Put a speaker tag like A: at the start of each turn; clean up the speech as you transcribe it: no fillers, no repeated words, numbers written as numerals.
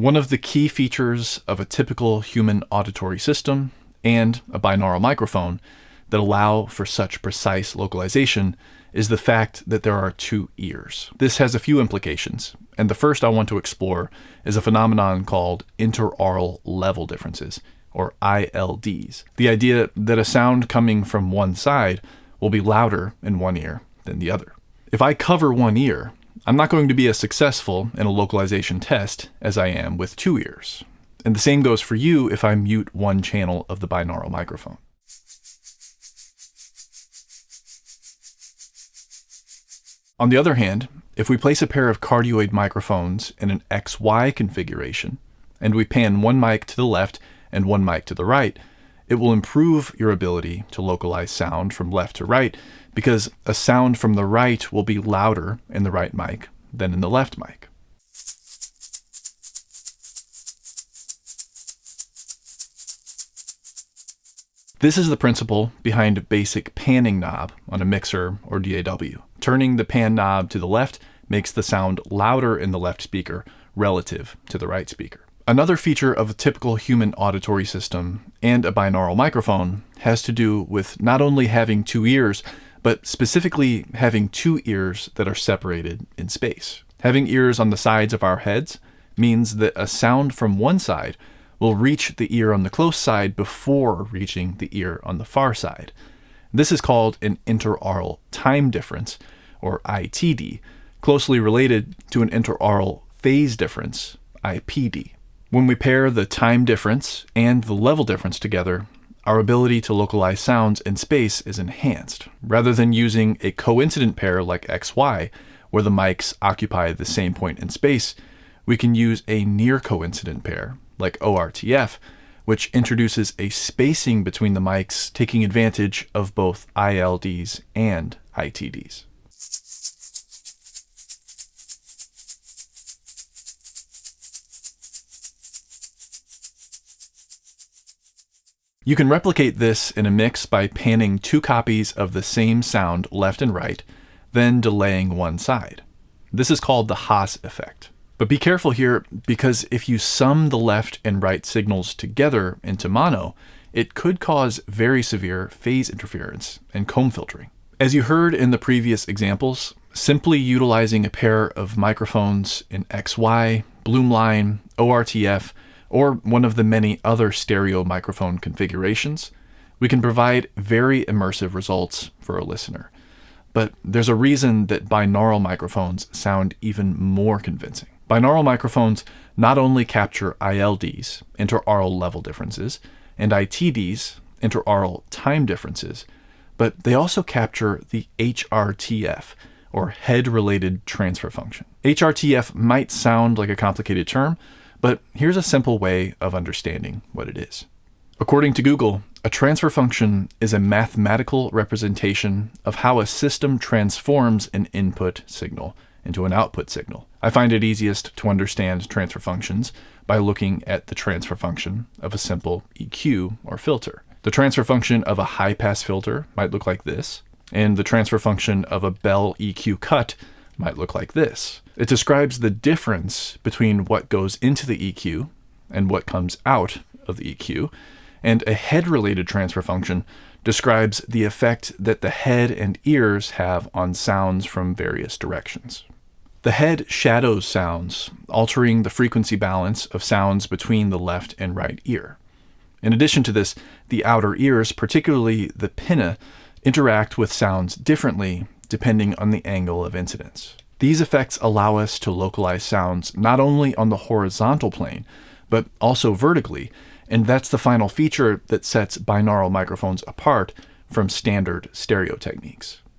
A: One of the key features of a typical human auditory system and a binaural microphone that allow for such precise localization is the fact that there are two ears. This has a few implications, and the first I want to explore is a phenomenon called interaural level differences, or ILDs. The idea that a sound coming from one side will be louder in one ear than the other. If I cover one ear, I'm not going to be as successful in a localization test as I am with two ears. And the same goes for you if I mute one channel of the binaural microphone. On the other hand, if we place a pair of cardioid microphones in an XY configuration, and we pan one mic to the left and one mic to the right, it will improve your ability to localize sound from left to right because a sound from the right will be louder in the right mic than in the left mic. This is the principle behind a basic panning knob on a mixer or DAW. Turning the pan knob to the left makes the sound louder in the left speaker relative to the right speaker. Another feature of a typical human auditory system and a binaural microphone has to do with not only having two ears, but specifically having two ears that are separated in space. Having ears on the sides of our heads means that a sound from one side will reach the ear on the close side before reaching the ear on the far side. This is called an interaural time difference, or ITD, closely related to an interaural phase difference, IPD. When we pair the time difference and the level difference together, our ability to localize sounds in space is enhanced. Rather than using a coincident pair like XY, where the mics occupy the same point in space, we can use a near coincident pair, like HRTF, which introduces a spacing between the mics, taking advantage of both ILDs and ITDs. You can replicate this in a mix by panning two copies of the same sound left and right, then delaying one side. This is called the Haas effect. But be careful here, because if you sum the left and right signals together into mono, it could cause very severe phase interference and comb filtering. As you heard in the previous examples, simply utilizing a pair of microphones in XY, Bloomline, ORTF, or one of the many other stereo microphone configurations, we can provide very immersive results for a listener. But there's a reason that binaural microphones sound even more convincing. Binaural microphones not only capture ILDs, interaural level differences, and ITDs, interaural time differences, but they also capture the HRTF, or head-related transfer function. HRTF might sound like a complicated term, but here's a simple way of understanding what it is. According to Google, a transfer function is a mathematical representation of how a system transforms an input signal into an output signal. I find it easiest to understand transfer functions by looking at the transfer function of a simple EQ or filter. The transfer function of a high-pass filter might look like this, and the transfer function of a Bell EQ cut might look like this. It describes the difference between what goes into the EQ and what comes out of the EQ, and a head-related transfer function describes the effect that the head and ears have on sounds from various directions. The head shadows sounds, altering the frequency balance of sounds between the left and right ear. In addition to this, the outer ears, particularly the pinna, interact with sounds differently depending on the angle of incidence. These effects allow us to localize sounds not only on the horizontal plane, but also vertically, and that's the final feature that sets binaural microphones apart from standard stereo techniques.